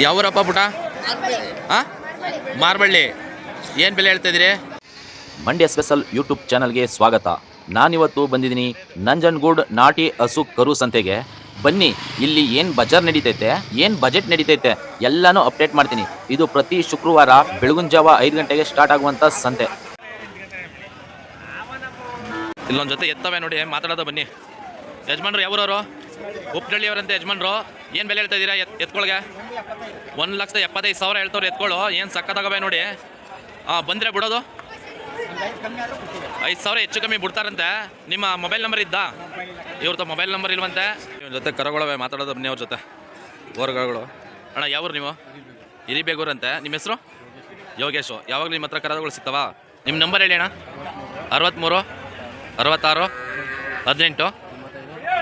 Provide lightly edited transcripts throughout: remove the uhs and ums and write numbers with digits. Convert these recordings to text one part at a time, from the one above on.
ಯಾವೂರಪ್ಪ ಪುಟ? ಹಾಂ, ಮಾರ್ಬಳ್ಳಿ. ಏನು ಬೆಲೆ ಹೇಳ್ತಾ ಇದ್ದೀರಿ? ಮಂಡ್ಯ ಸ್ಪೆಷಲ್ ಯೂಟ್ಯೂಬ್ ಚಾನಲ್ಗೆ ಸ್ವಾಗತ. ನಾನಿವತ್ತು ಬಂದಿದ್ದೀನಿ ನಂಜನಗೂಡು ನಾಟಿ ಹಸು ಕರು ಸಂತೆಗೆ. ಬನ್ನಿ, ಇಲ್ಲಿ ಏನು ಬಜಾರ್ ನಡೀತೈತೆ, ಏನು ಬಜೆಟ್ ನಡೀತೈತೆ ಎಲ್ಲನೂ ಅಪ್ಡೇಟ್ ಮಾಡ್ತೀನಿ. ಇದು ಪ್ರತಿ ಶುಕ್ರವಾರ ಬೆಳಗಿನ ಜಾವ 5 ಗಂಟೆಗೆ ಸ್ಟಾರ್ಟ್ ಆಗುವಂಥ ಸಂತೆ. ಇಲ್ಲೊಂದು ಜೊತೆ ಎತ್ತವೆ ನೋಡಿ, ಮಾತಾಡೋದು ಬನ್ನಿ. ಯಜಮಾನ್ರು ಯಾವೂರವರು? ಉಪ್ಪನಳ್ಳಿಯವರಂತೆ ಯಜಮಾನ್ರು. ಏನು ಬೆಲೆ ಹೇಳ್ತಾ ಇದ್ದೀರಾ ಎತ್ಕೊಳ್ಗೆ? 1,75,000 ಹೇಳ್ತವ್ರು ಎತ್ಕೊಳ್ಳು. ಏನು ಸಕ್ಕತ್ತಾಗವೆ ನೋಡಿ. ಬಂದರೆ ಬಿಡೋದು 5,000 ಹೆಚ್ಚು ಕಮ್ಮಿ ಬಿಡ್ತಾರಂತೆ. ನಿಮ್ಮ ಮೊಬೈಲ್ ನಂಬರ್ ಇದ್ದ? ಇವ್ರದ್ದು ಮೊಬೈಲ್ ನಂಬರ್ ಇಲ್ವಂತೆ. ಇವ್ರ ಜೊತೆ ಕರಗಳವೆ, ಮಾತಾಡೋದು ಬನ್ನಿ ಅವ್ರ ಜೊತೆ. ಓರ್ಗಳು ಅಣ್ಣ, ಯಾವ್ರು ನೀವು? ಹಿರಿಬೇಗೂರಂತೆ. ನಿಮ್ಮ ಹೆಸರು? ಯೋಗೇಶು. ಯಾವಾಗಲೂ ನಿಮ್ಮ ಹತ್ರ ಕರಗಳು ಸಿಗ್ತಾವ? ನಿಮ್ಮ ನಂಬರ್ ಹೇಳಿ ಅಣ್ಣ. 63 66 18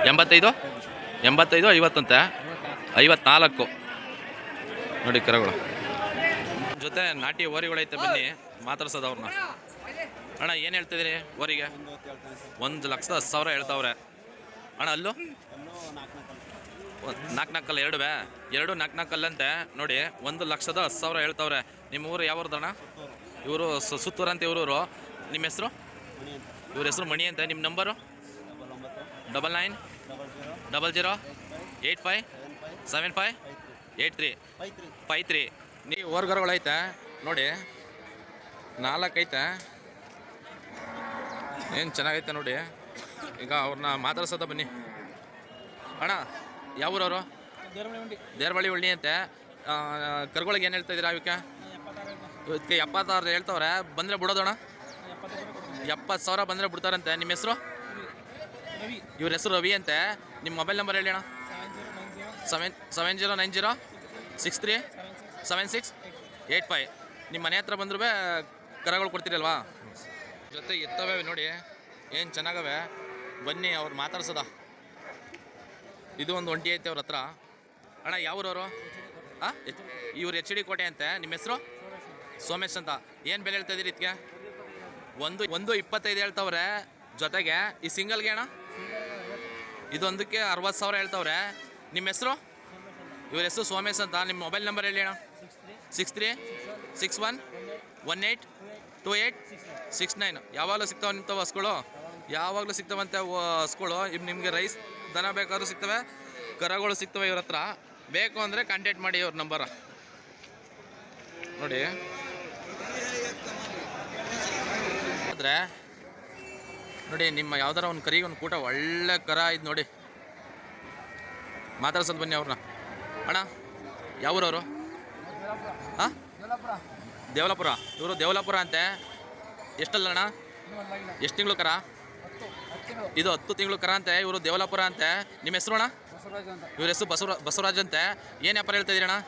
85 85 50 ಅಂತೆ. 54 ನೋಡಿ ಕರಗಳು. ಜೊತೆ ನಾಟಿ ಓರಿಗಳೈತೆ, ಬನ್ನಿ ಮಾತಾಡ್ಸೋದು ಅವ್ರನ್ನ. ಅಣ್ಣ ಏನು ಹೇಳ್ತಿದ್ದೀರಿ ಓರಿಗೆ? 1,10,000 ಹೇಳ್ತಾವ್ರೆ ಅಣ್ಣ. ಅಲ್ಲೂ 4 ಎರಡುವೆ, 2 4 ಅಂತೆ ನೋಡಿ. 1,10,000 ಹೇಳ್ತಾವ್ರೆ. ನಿಮ್ಮ ಊರು ಯಾವ್ದಣ್ಣ? ಇವರು ಸುತ್ತೂರು ಅಂತ ಇವ್ರೂರು. ನಿಮ್ಮ ಹೆಸರು? ಇವ್ರ ಹೆಸರು ಮಣಿ ಅಂತ. ನಿಮ್ಮ ನಂಬರು? 99 00 85 75 83 53. ನೀವು ಓರ್ಗರುಗಳೈತೆ ನೋಡಿ, 4 ಐತೆ. ಏನು ಚೆನ್ನಾಗೈತೆ ನೋಡಿ. ಈಗ ಅವ್ರನ್ನ ಮಾತಾಡ್ಸೋದ ಬನ್ನಿ. ಅಣ್ಣ ಯಾವೂರವರು? ದೇರ್ಬಳ್ಳಿ ಉಳ್ಳಿ ಅಂತೆ. ಕರುಗಳಿಗೆ ಏನು ಹೇಳ್ತಾ ಇದ್ದೀರಾ? ಇವಕ್ಕೆ 76 ಹೇಳ್ತವ್ರೆ. ಬಂದರೆ ಬಿಡೋದಣ್ಣ? 70,000 ಬಂದರೆ ಬಿಡ್ತಾರಂತೆ. ನಿಮ್ಮ ಹೆಸರು? ಇವ್ರ ಹೆಸರು ರವಿ ಅಂತೆ. ನಿಮ್ಮ ಮೊಬೈಲ್ ನಂಬರ್ ಹೇಳಿ ಅಣ್ಣ. 7090 63 76 85. ನಿಮ್ಮ ಮನೆ ಹತ್ರ ಬಂದ್ರೂ ಕರಗಳು ಕೊಡ್ತೀರಲ್ವಾ? ಜೊತೆ ಎತ್ತವೆ ನೋಡಿ, ಏನು ಚೆನ್ನಾಗವೆ. ಬನ್ನಿ ಅವ್ರು ಮಾತಾಡ್ಸೋದ. ಇದು ಒಂದು ಒಂಟಿ ಐತೆ ಅವ್ರ ಹತ್ರ. ಅಣ್ಣ ಯಾವೂರವರು? ಹಾಂ, ಇವ್ರು HD ಕೋಟೆ ಅಂತೆ. ನಿಮ್ಮ ಹೆಸರು? ಸೋಮೇಶ್ ಅಂತ. ಏನು ಬೆಲೆ ಹೇಳ್ತಾ ಇದ್ದೀರಿ ಇದಕ್ಕೆ? 1,25 ಹೇಳ್ತವ್ರೆ. ಜೊತೆಗೆ ಈ ಸಿಂಗಲ್ಗೆ ಅಣ್ಣ ಇದೊಂದಕ್ಕೆ 60,000 ಹೇಳ್ತವ್ರೆ. ನಿಮ್ಮ ಹೆಸರು? ಇವ್ರ ಹೆಸರು ಸೋಮೇಶ್ ಅಂತ. ನಿಮ್ಮ ಮೊಬೈಲ್ ನಂಬರ್ ಹೇಳಿ ಅಣ್ಣ. 63 61 18 28 69. ಯಾವಾಗಲೂ ಸಿಗ್ತಾವೆ ನಿಂತವ ಹಸ್ಗಳು? ಯಾವಾಗಲೂ ಸಿಗ್ತಾವಂತೆ ಹಸ್ಗಳು. ನಿಮಗೆ ರೈಸ್ ದನ ಬೇಕಾದ್ರೂ ಸಿಗ್ತವೆ, ಕರಗಳು ಸಿಗ್ತವೆ ಇವ್ರ ಹತ್ರ. ಬೇಕು ಅಂದರೆ ಕಾಂಟ್ಯಾಕ್ಟ್ ಮಾಡಿ ಇವ್ರ ನಂಬರ ನೋಡಿ. ಆದರೆ ನೋಡಿ, ನಿಮ್ಮ ಯಾವ್ದಾರ ಒಂದು ಕರಿಗೆ ಒಂದು ಕೂಟ ಒಳ್ಳೆ ಕರ ಇದು ನೋಡಿ. ಮಾತಾಡ್ಸೋದು ಬನ್ನಿ ಅವ್ರನ್ನ. ಅಣ್ಣ ಯಾವೂರವರು? ಹಾಂ, ದೇವಲಾಪುರ. ಇವರು ದೇವಲಾಪುರ ಅಂತೆ. ಎಷ್ಟಲ್ಲ ಅಣ್ಣ? ಎಷ್ಟು ತಿಂಗಳು ಕರ? ಇದು 10 ತಿಂಗಳು ಕರ ಅಂತೆ. ಇವರು ದೇವಲಾಪುರ ಅಂತೆ. ನಿಮ್ಮ ಹೆಸರು ಅಣ್ಣ? ಇವ್ರ ಹೆಸರು ಬಸವರಾಜ್ ಅಂತೆ. ಏನು ವ್ಯಾಪಾರ ಹೇಳ್ತಾ ಇದ್ದೀರಿ ಅಣ್ಣ?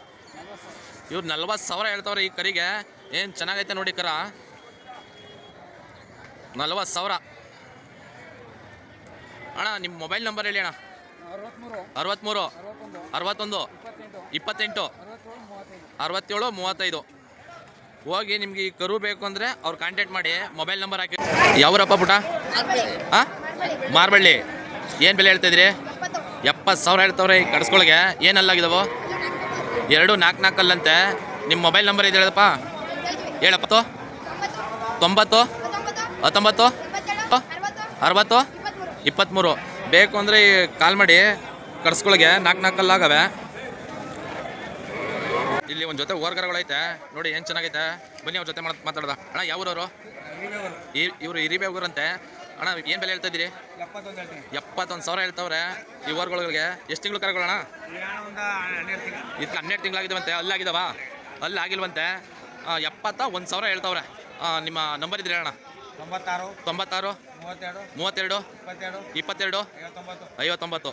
ಇವ್ರು 40,000 ಹೇಳ್ತವ್ರೆ ಈ ಕರಿಗೆ. ಏನು ಚೆನ್ನಾಗೈತೆ ನೋಡಿ ಕರ. 40,000 ಅಣ್ಣ. ನಿಮ್ಮ ಮೊಬೈಲ್ ನಂಬರ್ ಹೇಳಿ ಅಣ್ಣ. 63 61 28 67 35. ಹೋಗಿ ನಿಮ್ಗೆ ಈ ಕರು ಬೇಕು ಅಂದರೆ ಅವ್ರು ಕಾಂಟ್ಯಾಕ್ಟ್ ಮಾಡಿ, ಮೊಬೈಲ್ ನಂಬರ್ ಹಾಕಿ. ಯಾವೂರಪ್ಪ ಪುಟ? ಹಾಂ, ಮಾರ್ಬಳ್ಳಿ. ಏನು ಬೆಲೆ ಹೇಳ್ತಾ ಇದ್ದೀರಿ? 70,000 ಹೇಳ್ತವ್ರೆ ಈ ಕಡ್ಸ್ಕೊಳಗೆ. ಏನಲ್ಲಾಗಿದ್ದಾವೆ? 2 4 ಅಂತೆ. ನಿಮ್ಮ ಮೊಬೈಲ್ ನಂಬರ್ ಇದೆ ಹೇಳಪ್ಪ. ಹೇಳಪ್ಪ. 90 19 60 23. ಬೇಕು ಅಂದರೆ ಕಾಲ್ ಮಾಡಿ. ಕಡ್ಸ್ಕೊಳಗೆ 4 ಆಗವೆ. ಇಲ್ಲಿ ಒಂದು ಜೊತೆ ಓರ್ಗರಗಳೈತೆ ನೋಡಿ, ಏನು ಚೆನ್ನಾಗೈತೆ. ಬನ್ನಿ ಅವ್ರ ಜೊತೆ ಮಾತಾಡ್ದ. ಅಣ್ಣ ಯಾವೂರವರು? ಇವರು ಹಿರಿಬೇಗೂರಂತೆ. ಅಣ್ಣ ಏನು ಬೆಲೆ ಹೇಳ್ತಾ ಇದ್ದೀರಿ? 71,000 ಹೇಳ್ತವ್ರೆ ಈ ಓರ್ಗಳಿಗೆ. ಎಷ್ಟು ತಿಂಗಳು ಕರಗಳಣ್ಣ? ಇದಕ್ಕೆ 12 ತಿಂಗಳಾಗಿದ್ದಾವಂತೆ. ಅಲ್ಲಾಗಿದ್ದಾವ? ಅಲ್ಲಾಗಿಲ್ವಂತೆ. 71,000 ಹೇಳ್ತವ್ರೆ. ನಿಮ್ಮ ನಂಬರ್ ಇದ್ರಿ ಅಣ್ಣ? 96 32 22 59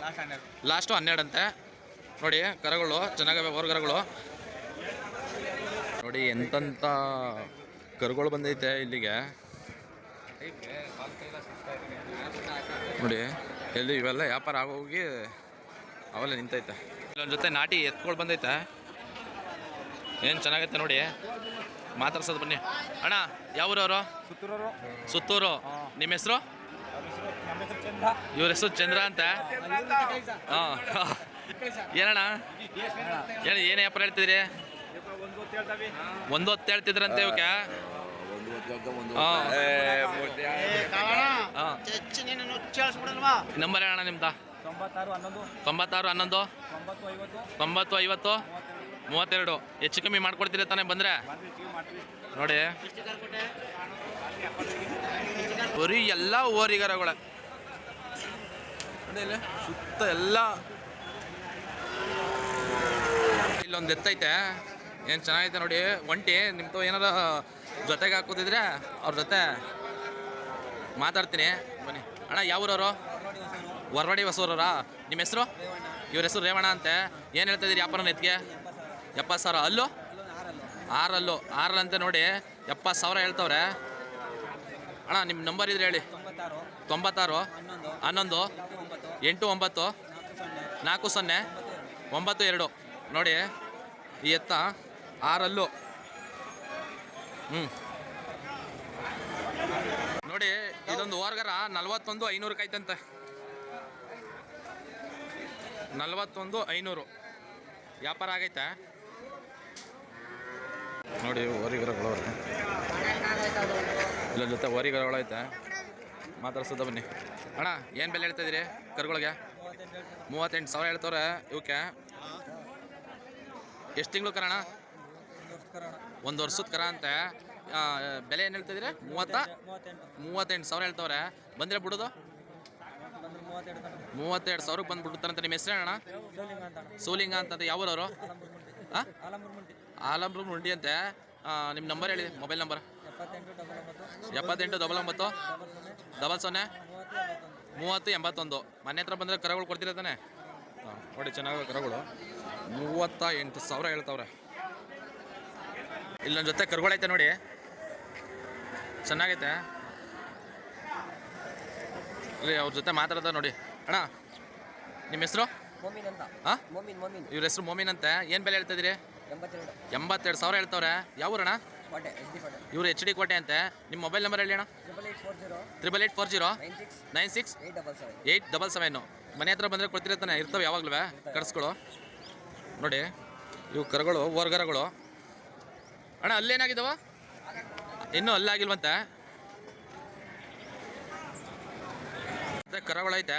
ಲಾಸ್ಟು 12 ಅಂತೆ. ನೋಡಿ ಕರಗಳು ಚೆನ್ನಾಗವೆ, ಓರ್ಗರಗಳು ನೋಡಿ. ಎಂತಂತ ಕರುಗಳು ಬಂದೈತೆ ಇಲ್ಲಿಗೆ ನೋಡಿ. ಎಲ್ಲಿ ಇವೆಲ್ಲ ವ್ಯಾಪಾರ ಆಗೋಗಿ ಅವೆಲ್ಲ ನಿಂತೈತೆ. ಇಲ್ಲೊಂದು ಜೊತೆ ನಾಟಿ ಎತ್ಕೊಳ್ ಬಂದೈತೆ. ಏನು ಚೆನ್ನಾಗೈತೆ ನೋಡಿ. ಮಾತಾಡ್ಸೋದು ಬನ್ನಿ. ಅಣ್ಣ ಯಾವೂರವರು? ಸುತ್ತೂರು. ನಿಮ್ಮ ಹೆಸರು? ಇವ್ರ ಹೆಸರು ಚಂದ್ರ ಅಂತ. ಹಾಂ, ಏನಣ್ಣ ಹೇಳಿ, ಏನು ವ್ಯಾಪಾರ ಹೇಳ್ತಿದ್ರಿ? 1 ಹೇಳ್ತಿದ್ರಂತೆ ಇವಕ್ಕೆ. ನಂಬರ್ ಹೇಳಣ್ಣ ನಿಮ್ದ? 96 11 90 50 32. ಹೆಚ್ಚು ಕಮ್ಮಿ ಮಾಡ್ಕೊಡ್ತೀರಿ ತಾನೇ ಬಂದರೆ? ನೋಡಿ ಬರೀ ಎಲ್ಲ ಓರಿಗರಗಳ ನೋಡಿ, ಸುತ್ತ ಎಲ್ಲ. ಇಲ್ಲೊಂದು ಎತ್ತೈತೆ, ಏನು ಚೆನ್ನಾಗೈತೆ ನೋಡಿ. ಒಂಟಿ ನಿಮ್ದು ಏನಾರ ಜೊತೆಗೆ ಹಾಕೋದಿದ್ರೆ ಅವ್ರ ಜೊತೆ ಮಾತಾಡ್ತೀನಿ ಬನ್ನಿ. ಅಣ್ಣ ಯಾವೂರವರು? ಹೊರವಾಡಿ ಹೊಸೂರವರಾ? ನಿಮ್ಮ ಹೆಸರು? ಇವ್ರ ಹೆಸರು ರೇವಣ್ಣ ಅಂತೆ. ಏನು ಹೇಳ್ತಾಯಿದ್ದೀರಿ ವ್ಯಾಪಾರನ ಎತ್ತಿಗೆ? 70,000. ಅಲ್ಲೂ 6 ಅಂತ ನೋಡಿ 70,000 ಹೇಳ್ತವ್ರೆ. ಅಣ್ಣ ನಿಮ್ಮ ನಂಬರ್ ಇದ್ರೆ ಹೇಳಿ. 96 11 89 40 92. ನೋಡಿ ಈ ಎತ್ತ 6 ನೋಡಿ. ಇದೊಂದು ಓರ್ಗರ 41,500 ಐತಂತೆ. 41,500 ವ್ಯಾಪಾರ ಆಗೈತೆ ನೋಡಿ. ಓರಿಗರಗಳು ಇಲ್ಲೊಂದು ಜೊತೆ ಓರಿಗರಗಳು ಐತೆ, ಮಾತಾಡ್ಸೋದ ಬನ್ನಿ. ಅಣ್ಣ ಏನು ಬೆಲೆ ಹೇಳ್ತಾಯಿದ್ದೀರಿ ಕರುಗಳಿಗೆ? 38,000 ಹೇಳ್ತವ್ರೆ ಇವಕ್ಕೆ. ಎಷ್ಟು ತಿಂಗಳು ಕರ ಅಣ್ಣ? 1 ವರ್ಷದ ಕರ ಅಂತೆ. ಬೆಲೆ ಏನು ಹೇಳ್ತಿದ್ದೀರಿ? 38,000 ಹೇಳ್ತವ್ರೆ. ಬಂದರೆ ಬಿಡೋದು 32,000 ಬಂದು ಬಿಡ್ತಾರಂತ. ನಿಮ್ಮ ಹೆಸರು ಅಣ್ಣ? ಸೋಲಿಂಗ ಅಂತಂತೆ. ಯಾವೂರವರು? ಹಾಂ, ಆಲಂಬ್ರು ಮುಂಡಿ ಅಂತೆ. ನಿಮ್ಮ ನಂಬರ್ ಹೇಳಿ, ಮೊಬೈಲ್ ನಂಬರ್? 78 99 00 30 81. ಮನೆ ಹತ್ರ ಬಂದರೆ ಕರಗಳು ಕೊಡ್ತೀರ ತಾನೆ? ಹಾಂ ನೋಡಿ, ಚೆನ್ನಾಗಿ ಕರಗಳು. 38,000 ಹೇಳ್ತವ್ರೆ. ಇಲ್ಲೊಂದು ಜೊತೆ ಕರುಗಳೈತೆ ನೋಡಿ, ಚೆನ್ನಾಗೈತೆ. ಇಲ್ಲಿ ಅವ್ರ ಜೊತೆ ಮಾತಾಡ್ದ ನೋಡಿ. ಅಣ್ಣ ನಿಮ್ಮ ಹೆಸರು? ಹಾಂ, ಇವ್ರ ಹೆಸರು ಮೋಮಿನ್ ಅಂತೆ. ಏನು ಬೆಲೆ ಹೇಳ್ತಾಯಿದ್ದೀರಿ? 82,000 ಹೇಳ್ತವ್ರೆ. ಯಾವ ಊರಣ್ಣ? ಇವರು HD ಕೋಟೆ ಅಂತೆ. ನಿಮ್ಮ ಮೊಬೈಲ್ ನಂಬರ್ ಹೇಳಿ ಅಣ್ಣ? 8840 96 877. ಮನೆ ಹತ್ರ ಬಂದರೆ ಕೊಡ್ತಿರ್ತಾನೆ, ಇರ್ತವೆ ಯಾವಾಗಲೂ ಕರ್ಸ್ಗಳು. ನೋಡಿ ಇವು ಕರುಗಳು, ಓರ್ಗರಗಳು. ಅಣ್ಣ ಅಲ್ಲೇನಾಗಿದ್ದಾವ? ಇನ್ನೂ ಅಲ್ಲಾಗಿಲ್ವಂತೆ. ಮತ್ತೆ ಕರುಗಳೈತೆ,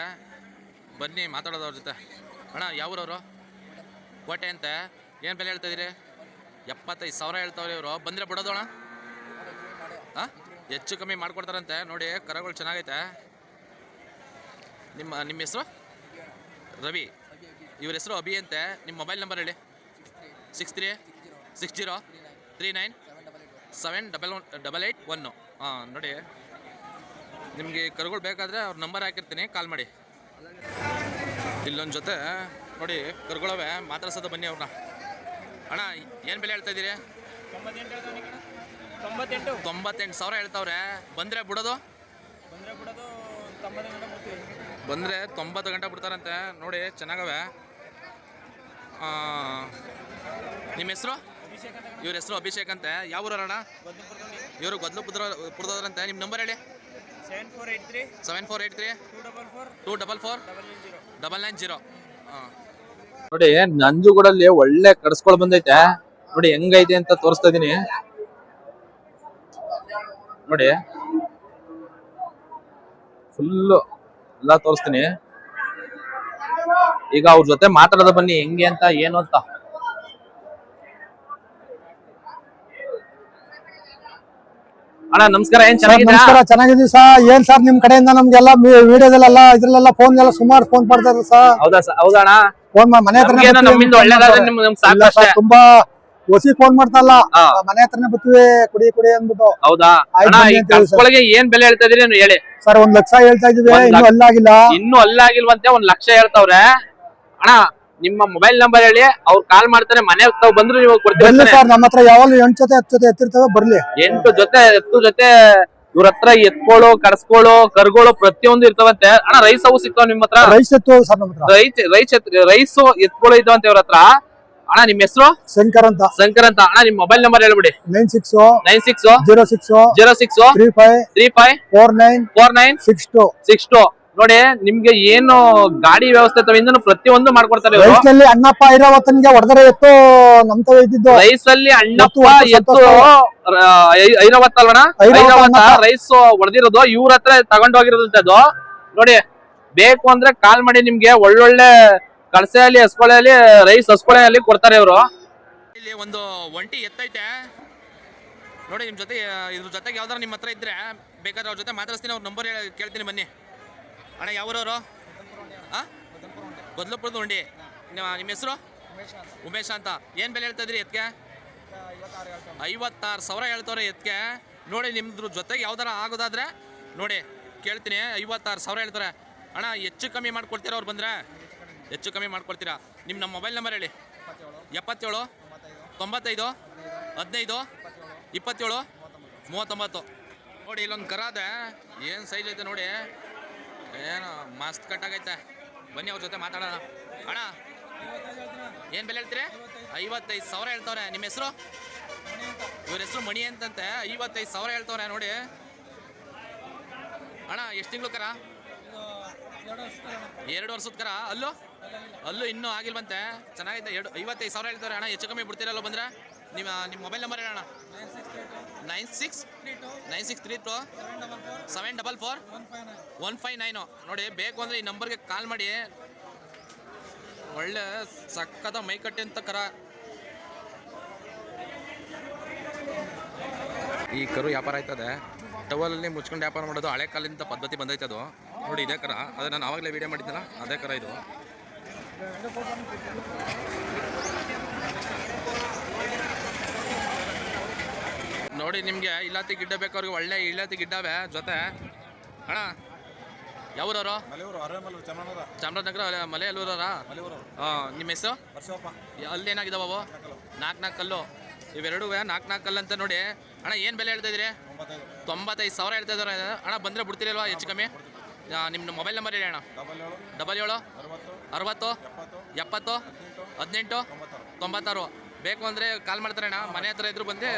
ಬನ್ನಿ ಮಾತಾಡೋದು ಅವ್ರ ಜೊತೆ. ಅಣ್ಣ ಯಾವೂರವರು? ಕೋಟೆ ಅಂತೆ. ಏನು ಬೆಲೆ ಹೇಳ್ತಾಯಿದ್ದೀರಿ? 75,000 ಹೇಳ್ತಾವ್ರಿ ಇವರು. ಬಂದರೆ ಬಿಡೋದು ಅಣ್ಣ? ಹಾಂ, ಹೆಚ್ಚು ಕಮ್ಮಿ ಮಾಡ್ಕೊಡ್ತಾರಂತೆ. ನೋಡಿ ಕರುಗಳು ಚೆನ್ನಾಗೈತೆ. ನಿಮ್ಮ ಹೆಸರು? ರವಿ. ಇವ್ರ ಹೆಸರು ಅಭಿ ಅಂತೆ. ನಿಮ್ಮ ಮೊಬೈಲ್ ನಂಬರ್ ಹೇಳಿ? 63 60 39 711 ಹಾಂ. ನೋಡಿ ನಿಮಗೆ ಕರುಗಳು ಬೇಕಾದರೆ ಅವ್ರ ನಂಬರ್ ಹಾಕಿರ್ತೀನಿ, ಕಾಲ್ ಮಾಡಿ. ಇಲ್ಲೊಂದು ಜೊತೆ ನೋಡಿ ಕರುಗಳವೆ, ಮಾತಾಡ್ಸೋದು ಬನ್ನಿ ಅವ್ರನ್ನ. ಅಣ್ಣ ಏನು ಬೆಲೆ ಹೇಳ್ತಾಯಿದ್ದೀರಿ? 98,000 ಹೇಳ್ತಾವ್ರೆ. ಬಂದರೆ ಬಿಡೋದು? ಬಂದರೆ 90 ಗಂಟೆ ಬಿಡ್ತಾರಂತೆ. ನೋಡಿ ಚೆನ್ನಾಗವೆ. ನಿಮ್ಮ ಹೆಸರು? ಇವ್ರ ಹೆಸರು ಅಭಿಷೇಕ್ ಅಂತೆ. ಯಾವ ಊರಣ್ಣ? ಇವರು ಪುರದವ್ರಂತೆ. ನಿಮ್ಮ ನಂಬರ್ ಹೇಳಿ? 7483 244 990. ಹಾಂ ನೋಡಿ, ನಂಜುಗೂಡಲ್ಲಿ ಒಳ್ಳೆ ಕಡ್ಸ್ಕೊಳ್ ಬಂದೈತೆ. ನೋಡಿ ಹೆಂಗೈತೆ ಅಂತ ತೋರಿಸ್ತಾ ಇದೀನಿ ನೋಡಿ. ಫುಲ್ಲು ಎಲ್ಲ ತೋರಿಸ್ತೀನಿ. ಈಗ ಅವ್ರ ಜೊತೆ ಮಾತಾಡೋದು ಬನ್ನಿ, ಹೆಂಗೆ ಅಂತ ಏನು ಅಂತ. ಅಣ್ಣ ನಮಸ್ಕಾರ. ಏನ್ ಚೆನ್ನಾಗಿದ್ದೀರಾ? ನಮಸ್ಕಾರ, ಚೆನ್ನಾಗಿದ್ದೀವಿ ಸರ್. ಏನ್ ಸರ್ ನಿಮ್ ಕಡೆಯಿಂದ ನಮ್ಗೆಲ್ಲ ವಿಡಿಯೋದಲ್ಲೆಲ್ಲ ಇದ್ರಲ್ಲೆಲ್ಲ ಫೋನ್ ಫೋನ್ ಮಾಡ್ತಾರೆ ಸರ್. ಹೌದಾ ಹೌದಣ್ಣ? ಫೋನ್ ಮನೆ ಹತ್ರ ನಮ್ಮಿಂದ ಒಳ್ಳೇದಾದ್ರೆ ನಿಮ್ಗೆ ಸಾಕಷ್ಟೇ. ತುಂಬಾ ಹೊಸಿ ಫೋನ್ ಮಾಡ್ತಾರಲ್ಲ, ಮನೆ ಹತ್ರನೇ ಬರ್ತೀವಿ ಕುಡಿ ಅಂದ್ಬಿಟ್ಟು. ಹೌದಾ ಅಣ್ಣ? ಈ ಕರ್ಸ್ಕೊಳಗೆ ಏನ್ ಬೆಲೆ ಹೇಳ್ತಾ ಇದೀರಿ ಹೇಳಿ? ಸರ್ 1 ಲಕ್ಷ ಹೇಳ್ತಾ ಇದೀವಿ, ಇನ್ನೂ ಅಲ್ಲಾಗಿಲ್ಲ. ಇನ್ನೂ ಅಲ್ಲಾಗಿಲ್ವಂತೆ. 1 ಲಕ್ಷ ಹೇಳ್ತಾವ್ರೆ. ಅಣ್ಣ ನಿಮ್ಮ ಮೊಬೈಲ್ ನಂಬರ್ ಹೇಳಿ, ಅವ್ರು ಕಾಲ್ ಮಾಡ್ತಾರೆ. ಮನೆ ತಾವ್ ಬಂದ್ರು ನೀವು ಕೊಡ್ತೀವಿ ಸರ್. ನಮ್ಮ ಹತ್ರ ಯಾವಾಗಲೂ 8 ಜೊತೆ 10 ಜೊತೆ ಎತ್ತಿರ್ತವೆ, ಬರ್ಲಿ. 8 ಜೊತೆ 10 ಜೊತೆ ಇವ್ರ ಹತ್ರ ಎತ್ಕೊಳ್ಳೋ, ಕಡ್ಸ್ಕೊಳ್ಳೋ, ಕರ್ಗಳು ಪ್ರತಿಯೊಂದು ಇರ್ತಾವಂತೆ. ಅಣ್ಣ ರೈಸ್ ಅವು ಸಿಗ್ತಾವ ನಿಮ್ಮ ಹತ್ರ? ರೈಸ್ ಎತ್ತು ಸರ್ ನಮ್ಮ ಹತ್ರ. ರೈಸ್ ಎತ್ಕೊಳ್ಳೋ ಇದ್ದಾವಂತೆ ಇವ್ರ ಹತ್ರ. ಅಣ್ಣ ನಿಮ್ಮ ಹೆಸರು? ಶಂಕರ್ ಅಂತ. ಅಣ್ಣ ನಿಮ್ಮ ಮೊಬೈಲ್ ನಂಬರ್ ಹೇಳ್ಬಿಡಿ? 96 06 06 35 35 49 49 62. ನೋಡಿ ನಿಮ್ಗೆ ಏನು ಗಾಡಿ ವ್ಯವಸ್ಥೆ ತವಿಂದ ಪ್ರತಿಯೊಂದು ಮಾಡ್ಕೊಡ್ತಾರೆ ಇವ್ರು. ರೈಸ್ನಲ್ಲಿ ಅಣ್ಣಪ್ಪ ಐರಾವತನ್ಗೆ ಹೊಡೆದರೆ ಎತ್ತು ನಮ್ತವ ಇದ್ದಿದ್ದು. ರೈಸ್ ಅಲ್ಲಿ ಅಣ್ಣಪ್ಪ ಎತ್ತು ಸಂತೋಷ. ಐರಾವತ್ ಅಲ್ವಣ, ಐರಾವತ ಐರಾವತ ಅಣ್ಣಪ್ಪ. ರೈಸ್ ಹೊಡೆದಿರೋದು ಇವ್ರ ಹತ್ರ ತಗೊಂಡು ಹೋಗಿರೋದಂತೆ ಅದು. ನೋಡಿ ಬೇಕು ಅಂದ್ರೆ ಕಾಲ್ ಮಾಡಿ, ನಿಮ್ಗೆ ಒಳ್ಳೊಳ್ಳೆ ಕಳಸೆ ಅಲ್ಲಿ ಹಸ್ಕೊಳೆ ಅಲ್ಲಿ ರೈಸ್ ಹಸ್ಕೊಳೆ ಅಲ್ಲಿ ಕೊಡ್ತಾರೆ ಇವರು. ಇಲ್ಲಿ ಒಂದು ಒಂಟಿ ಎತ್ತೈತೆ ನೋಡಿ, ನಿಮ್ ಜೊತೆ ಇದ್ರ ಜೊತೆಗೆ ಯಾವ್ದಾರು ನಿಮ್ಮ ಹತ್ರ ಇದ್ರೆ ಬೇಕಾದ್ರೆ ಅವ್ರ ಜೊತೆ ಮಾತಾಡ್ತೀನಿ, ಅವ್ರ ನಂಬರ್ ಕೇಳ್ತೀನಿ ಬನ್ನಿ. ಅಣ್ಣ ಯಾವೂರವರು? ಬದಲಾಪುರದ ಉಂಡಿ. ನಿಮ್ಮ ಹೆಸರು? ಉಮೇಶ ಅಂತ. ಏನು ಬೆಲೆ ಹೇಳ್ತಾ ಇದ್ರಿ ಎತ್ಗೆ? 56,000 ಹೇಳ್ತವ್ರೆ ಎತ್ಗೆ. ನೋಡಿ ನಿಮ್ದ್ರ ಜೊತೆಗೆ ಯಾವ್ದಾರ ಆಗೋದಾದ್ರೆ ನೋಡಿ ಕೇಳ್ತೀನಿ. 56,000 ಹೇಳ್ತಾರೆ ಅಣ್ಣ. ಹೆಚ್ಚು ಕಮ್ಮಿ ಮಾಡ್ಕೊಡ್ತೀರಾ ಅವ್ರು ಬಂದರೆ? ಹೆಚ್ಚು ಕಮ್ಮಿ ಮಾಡ್ಕೊಡ್ತೀರಾ? ನಮ್ಮ ಮೊಬೈಲ್ ನಂಬರ್ ಹೇಳಿ. 77 95 15 27 39. ನೋಡಿ ಇಲ್ಲೊಂದು ಕರ ಅದೆ, ಏನು ಸೈಜ್ ಐತೆ ನೋಡಿ, ಏನು ಮಸ್ತ್ ಕಟ್ಟಾಗೈತೆ. ಬನ್ನಿ ಅವ್ರ ಜೊತೆ ಮಾತಾಡೋಣ. ಅಣ್ಣ ಏನು ಬೆಲೆ ಹೇಳ್ತೀರಿ? 55,000 ಹೇಳ್ತವ್ರೆ. ನಿಮ್ಮ ಹೆಸರು? ಇವ್ರ ಹೆಸರು ಮಣಿ ಅಂತಂತೆ. 55,000 ಹೇಳ್ತವ್ರೆ ನೋಡಿ. ಅಣ್ಣ ಎಷ್ಟು ತಿಂಗಳು ಕರ? 2 ವರ್ಷದ ಕರ. ಅಲ್ಲೂ ಇನ್ನೂ ಆಗಿಲ್ವಂತೆ. ಚೆನ್ನಾಗೈತೆ. 55,000 ಹೇಳ್ತಾರೆ ಅಣ್ಣ. ಹೆಚ್ಚು ಕಮ್ಮಿ ಬಿಡ್ತೀರಲ್ಲ ಬಂದರೆ? ನಿಮ್ಮ ಮೊಬೈಲ್ ನಂಬರ್ ಹೇಳೋಣ. 9632 744 159. ನೋಡಿ ಬೇಕು ಅಂದರೆ ಈ ನಂಬರ್ಗೆ ಕಾಲ್ ಮಾಡಿ. ಒಳ್ಳೆ ಸಕ್ಕತ್ತ ಮೈಕಟ್ಟೆ ಅಂತ ಕರ. ಈ ಕರು ವ್ಯಾಪಾರ ಆಯ್ತದೆ. ಟವಲಲ್ಲಿ ಮುಚ್ಕೊಂಡು ವ್ಯಾಪಾರ ಮಾಡೋದು ಹಳೆ ಕಾಲದಿಂದ ಪದ್ಧತಿ ಬಂದೈತೆ ಅದು. ನೋಡಿ ಇದೇ ಕರ, ಅದು ನಾನು ಆವಾಗಲೇ ವಿಡಿಯೋ ಮಾಡಿದ್ದೆನಲ್ಲ ಅದೇ ಕರ ಇದು. ನೋಡಿ ನಿಮಗೆ ಇಲಾತಿ ಗಿಡ್ಡ ಬೇಕವ್ರಿಗೆ ಒಳ್ಳೆ ಇಲಾತಿ ಗಿಡ್ಡವೆ ಜೊತೆ. ಅಣ್ಣ ಯಾವೂರವರು? ಚಾಮರಾಜನಗರ ಮಲೆ ಅಲ್ಲೂರವರಾ? ನಿಮ್ಮ ಹೆಸರು? ಅಲ್ಲಿ ಏನಾಗಿದ್ದಾವೆ ಅವು? 4 ಕಲ್ಲು. ಇವೆರಡು 4 ಕಲ್ಲು ಅಂತ ನೋಡಿ. ಅಣ್ಣ ಏನು ಬೆಲೆ ಹೇಳ್ತಾ ಇದ್ದೀರಿ? 95,000 ಹೇಳ್ತಾ ಇದ್ದಾರೆ ಅಣ್ಣ. ಬಂದರೆ ಬಿಡ್ತೀರಲ್ವಾ ಹೆಚ್ಚು ಕಮ್ಮಿ? ನಿಮ್ಮ ಮೊಬೈಲ್ ನಂಬರ್ ಹೇಳಿ ಅಣ್ಣ. 77 60 70 18 96. ಬೇಕು ಅಂದರೆ ಕಾಲ್ ಮಾಡ್ತಾರೆ ಅಣ್ಣ. ಮನೆ ಹತ್ರ ಇದ್ರು ಬಂದು.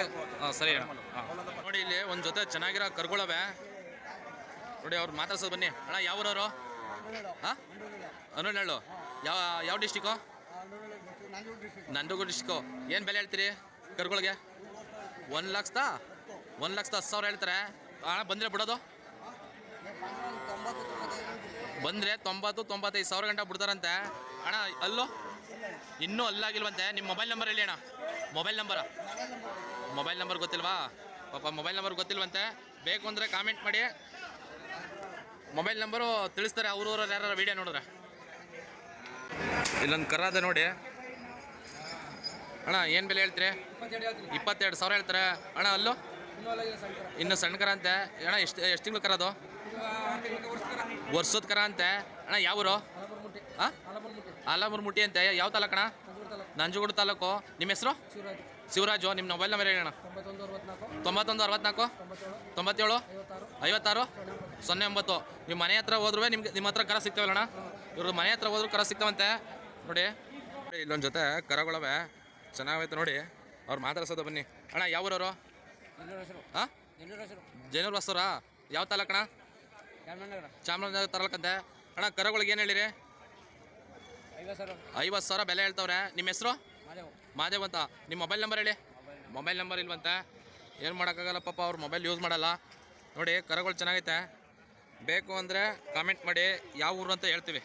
ಸರಿ ಅಣ್ಣ. ನೋಡಿ ಇಲ್ಲಿ ಒಂದು ಜೊತೆ ಚೆನ್ನಾಗಿರೋ ಕರ್ಗಳವೆ ನೋಡಿ, ಅವ್ರು ಮಾತಾಡ್ಸೋದು ಬನ್ನಿ. ಅಣ್ಣ ಯಾವೂರವರು? ಅನುನಳ್ಳು. ಯಾವ ಡಿಸ್ಟಿಕ್ಕು? ನಂಜನಗೂಡು ಡಿಸ್ಟಿಕ್ಕು. ಏನು ಬೆಲೆ ಹೇಳ್ತೀರಿ ಕರ್ಗಳಿಗೆ? 1,10,000 ಹೇಳ್ತಾರೆ ಅಣ್ಣ. ಬಂದರೆ ಬಿಡೋದು? ಬಂದರೆ 90-95,000 ಗಂಟೆ ಬಿಡ್ತಾರಂತೆ ಅಣ್ಣ. ಇನ್ನೂ ಅಲ್ಲಾಗಿಲ್ವಂತೆ. ನಿಮ್ಮ ಮೊಬೈಲ್ ನಂಬರ್ ಹೇಳಿ ಅಣ್ಣ. ಮೊಬೈಲ್ ನಂಬರ್ ಗೊತ್ತಿಲ್ವಾ? ಪಾಪ ಮೊಬೈಲ್ ನಂಬರ್ ಗೊತ್ತಿಲ್ವಂತೆ. ಬೇಕು ಅಂದರೆ ಕಾಮೆಂಟ್ ಮಾಡಿ, ಮೊಬೈಲ್ ನಂಬರು ತಿಳಿಸ್ತಾರೆ ಅವ್ರವ್ರು ಯಾರು ವೀಡಿಯೋ ನೋಡಿದ್ರೆ. ಇಲ್ಲೊಂದು ಕರ ಅದ ನೋಡಿ ಅಣ್ಣ. ಏನು ಬೆಲೆ ಹೇಳ್ತೀರಿ? 22,000 ಹೇಳ್ತಾರೆ ಅಣ್ಣ. ಇನ್ನು ಸಣ್ಣ ಕರ ಅಂತೆ ಅಣ್ಣ. ಎಷ್ಟು ತಿಂಗಳು ಕರ ಅದು? ವರ್ಷದ ಕರ ಅಂತೆ ಅಣ್ಣ. ಯಾವೂರು? ಆಲಮೂರು ಮುಟ್ಟಿ ಅಂತೆ. ಯಾವ ತಾಲೂಕಣ್ಣ? ನಂಜನಗೂಡು ತಾಲೂಕು. ನಿಮ್ಮ ಹೆಸರು? ಶಿವರಾಜು. ನಿಮ್ಮ ಮೊಬೈಲ್ ನಂಬರ್ ಹೇಳಿ ಅಣ್ಣ. 91 64 97 56 09. ನಿಮ್ಮ ಮನೆ ಹತ್ರ ಹೋದ್ರೂ ನಿಮ್ಮ ಹತ್ರ ಕರ ಸಿಗ್ತಾವಲ್ಲ ಅಣ್ಣ. ಇವ್ರದ್ದು ಮನೆ ಹತ್ರ ಹೋದ್ರೂ ಕರ ಸಿಗ್ತಾವಂತೆ ನೋಡಿ. ಇಲ್ಲೊಂದು ಜೊತೆ ಕರಗಳವೆ ಚೆನ್ನಾಗೈತೆ ನೋಡಿ. ಅವ್ರು ಮಾತಾಡ್ಸೋದು ಬನ್ನಿ. ಅಣ್ಣ ಯಾವೂರವರು? ಜೈನೂರು ಬಸ್ಸವ್ರಾ? ಯಾವ ತಾಲೂಕಣ್ಣ? ಚಾಮರಾಜನಗರ ತಾಲೂಕಂತೆ ಅಣ್ಣ. ಕರಗಳಿಗೆ ಏನು ಹೇಳಿರಿ? 50,000 ಬೆಲೆ ಹೇಳ್ತವ್ರೆ. ನಿಮ್ಮ ಹೆಸರು? ಮಾದೇವ್ ಅಂತ. ನಿಮ್ಮ ಮೊಬೈಲ್ ನಂಬರ್ ಹೇಳಿ. ಮೊಬೈಲ್ ನಂಬರ್ ಇಲ್ವಂತೆ. ಏನು ಮಾಡೋಕ್ಕಾಗಲ್ಲ ಪಾಪ, ಅವ್ರು ಮೊಬೈಲ್ ಯೂಸ್ ಮಾಡಲ್ಲ ನೋಡಿ. ಕರಗಳು ಚೆನ್ನಾಗೈತೆ. ಬೇಕು ಅಂದರೆ ಕಾಮೆಂಟ್ ಮಾಡಿ ಯಾವ ಊರು ಅಂತ ಹೇಳ್ತೀವಿ.